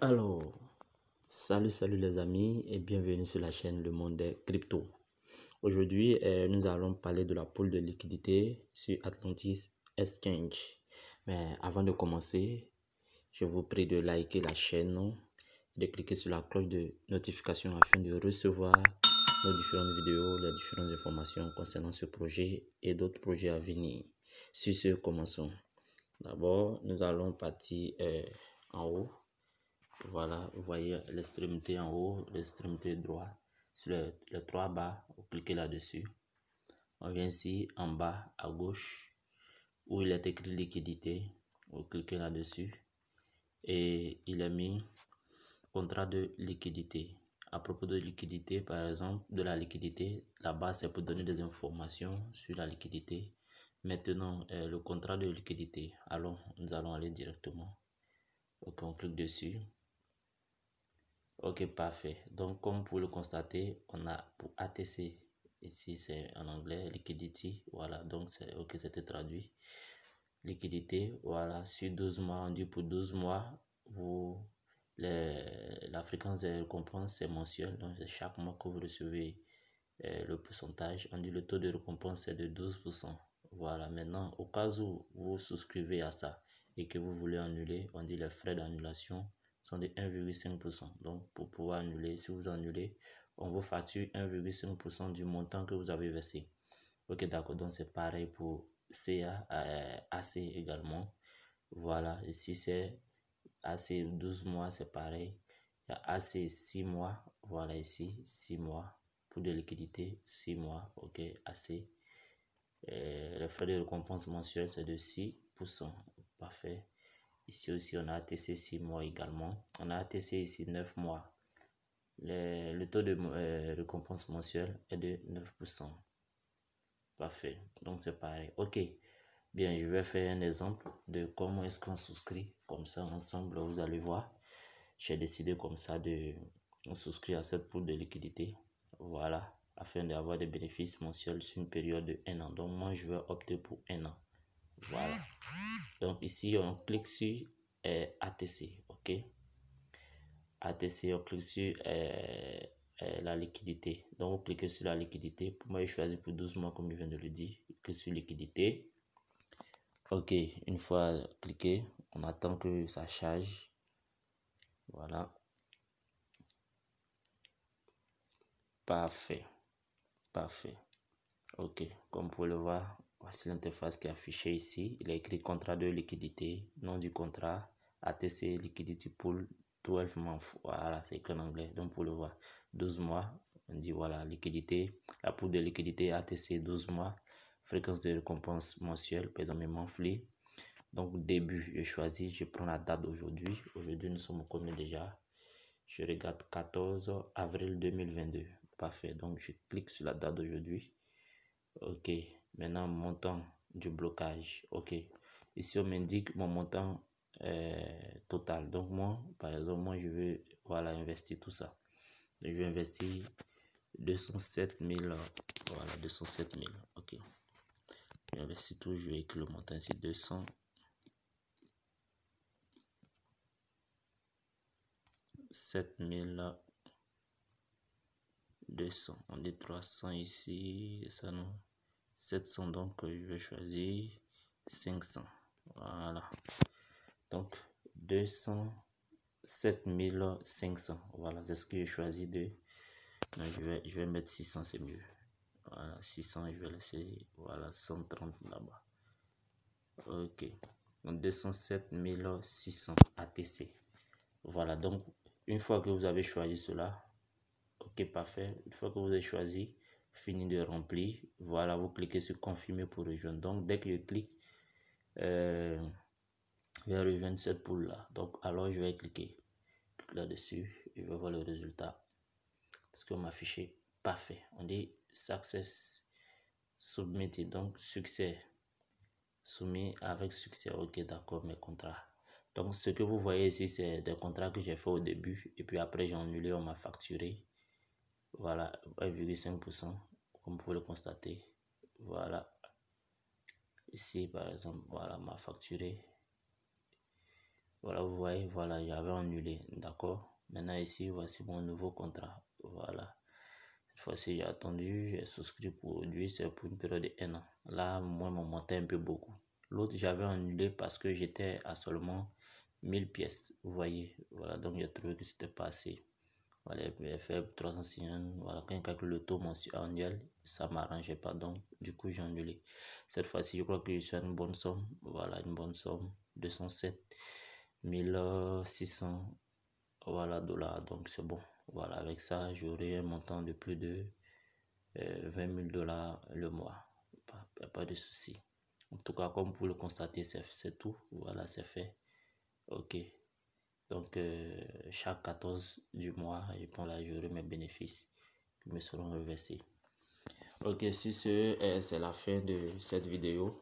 Alors, salut les amis et bienvenue sur la chaîne Le Monde des Cryptos. Aujourd'hui, nous allons parler de la pool de liquidité sur Atlantis Exchange. Mais avant de commencer, je vous prie de liker la chaîne, de cliquer sur la cloche de notification afin de recevoir nos différentes vidéos, les différentes informations concernant ce projet et d'autres projets à venir. Sur ce, commençons. D'abord, nous allons partir en haut. Voilà, vous voyez l'extrémité en haut, l'extrémité droite. Sur les trois barres, vous cliquez là-dessus. On vient ici en bas à gauche où il est écrit liquidité. Vous cliquez là-dessus et il est mis contrat de liquidité. À propos de liquidité, par exemple, de la liquidité, là-bas c'est pour donner des informations sur la liquidité. Maintenant, le contrat de liquidité. Alors, nous allons aller directement. Ok, on clique dessus. Ok, parfait. Donc, comme vous pouvez le constater, on a pour ATC, ici c'est en anglais, liquidity, voilà, donc c'est ok, c'était traduit. Liquidité, voilà, sur 12 mois, on dit pour 12 mois, la fréquence de récompense c'est mensuel, donc c'est chaque mois que vous recevez le pourcentage. On dit le taux de récompense c'est de 12%. Voilà, maintenant, au cas où vous souscrivez à ça et que vous voulez annuler, on dit les frais d'annulation sont de 1,5%. Donc, pour pouvoir annuler, si vous annulez, on vous facture 1,5% du montant que vous avez versé. Ok, d'accord. Donc, c'est pareil pour CA, AC également. Voilà, ici c'est AC 12 mois, c'est pareil. Il y a AC 6 mois. Voilà, ici 6 mois. Pour de liquidité, 6 mois. Ok, AC. Les frais de récompense mensuels, c'est de 6%. Parfait. Ici aussi, on a ATC 6 mois également. On a ATC ici 9 mois. Le taux de récompense mensuelle est de 9%. Parfait. Donc, c'est pareil. OK. Bien, je vais faire un exemple de comment est-ce qu'on souscrit. Comme ça, ensemble, vous allez voir. J'ai décidé comme ça de souscrire à cette pool de liquidité. Voilà. Afin d'avoir des bénéfices mensuels sur une période de 1 an. Donc, moi, je vais opter pour 1 an. Voilà. Donc ici, on clique sur ATC, ok. ATC, on clique sur la liquidité. Donc, vous cliquez sur la liquidité. Pour moi, je choisis pour 12 mois, comme je viens de le dire. Clique sur liquidité. Ok, une fois cliqué, on attend que ça charge. Voilà. Parfait. Parfait. Ok, comme vous pouvez le voir, voici l'interface qui est affichée ici. Il est écrit contrat de liquidité, nom du contrat, ATC Liquidity Pool 12 months. Voilà, c'est écrit en anglais. Donc, pour le voir, 12 mois, on dit voilà, liquidité, la pool de liquidité ATC 12 mois, fréquence de récompense mensuelle, par exemple monthly. Donc, début, je choisis, je prends la date d'aujourd'hui. Aujourd'hui, nous sommes au combien déjà? Je regarde 14 avril 2022. Parfait, donc je clique sur la date d'aujourd'hui. Ok, maintenant montant du blocage. Ok, ici on m'indique mon montant total. Donc moi, par exemple, moi je veux voilà investir tout ça. Je vais investir 207 000. Voilà, 207 000. Ok, j'investis tout. Je vais écrire le montant ici 207 200. On dit 300 ici. Ça non. 700, donc je vais choisir 500. Voilà, donc 207 500. Voilà, c'est ce que j'ai choisi de. Non, je vais mettre 600, c'est mieux. Voilà, 600, je vais laisser. Voilà, 130 là-bas. Ok, donc 207 600 ATC. Voilà, donc une fois que vous avez choisi cela, ok, parfait. Une fois que vous avez choisi, fini de remplir, voilà, vous cliquez sur confirmer pour rejoindre. Donc dès que je clique, je vais rejoindre cette pool là. Donc alors je vais cliquer là-dessus et je vais voir le résultat. Ce qu'on m'a affiché, parfait. On dit success submitted, donc succès soumis avec succès. Ok, d'accord, mes contrats. Donc ce que vous voyez ici, c'est des contrats que j'ai fait au début et puis après j'ai annulé, on m'a facturé. Voilà, 1,5%, comme vous pouvez le constater. Voilà, ici par exemple, voilà, m'a facturé Voilà, vous voyez, voilà, j'avais annulé, d'accord. Maintenant ici, voici mon nouveau contrat. Voilà. Cette fois-ci, j'ai attendu, j'ai souscrit pour lui, c'est pour une période de 1 an. Là, moi, mon montant un peu beaucoup. L'autre, j'avais annulé parce que j'étais à seulement 1000 pièces. Vous voyez, voilà, donc j'ai trouvé que c'était pas assez. Voilà, j'ai fait 360. Voilà, quand je calcule le taux annuel, ça m'arrangeait pas. Donc, du coup, j'ai annulé. Cette fois-ci, je crois que je suis à une bonne somme. Voilà, une bonne somme. 207 600 voilà, dollars. Donc, c'est bon. Voilà, avec ça, j'aurai un montant de plus de 20 000 dollars le mois. Pas de souci. En tout cas, comme vous le constatez, c'est tout. Voilà, c'est fait. Ok. Donc, chaque 14 du mois, je prends là, j'aurai mes bénéfices qui me seront reversés. Ok, si c'est la fin de cette vidéo.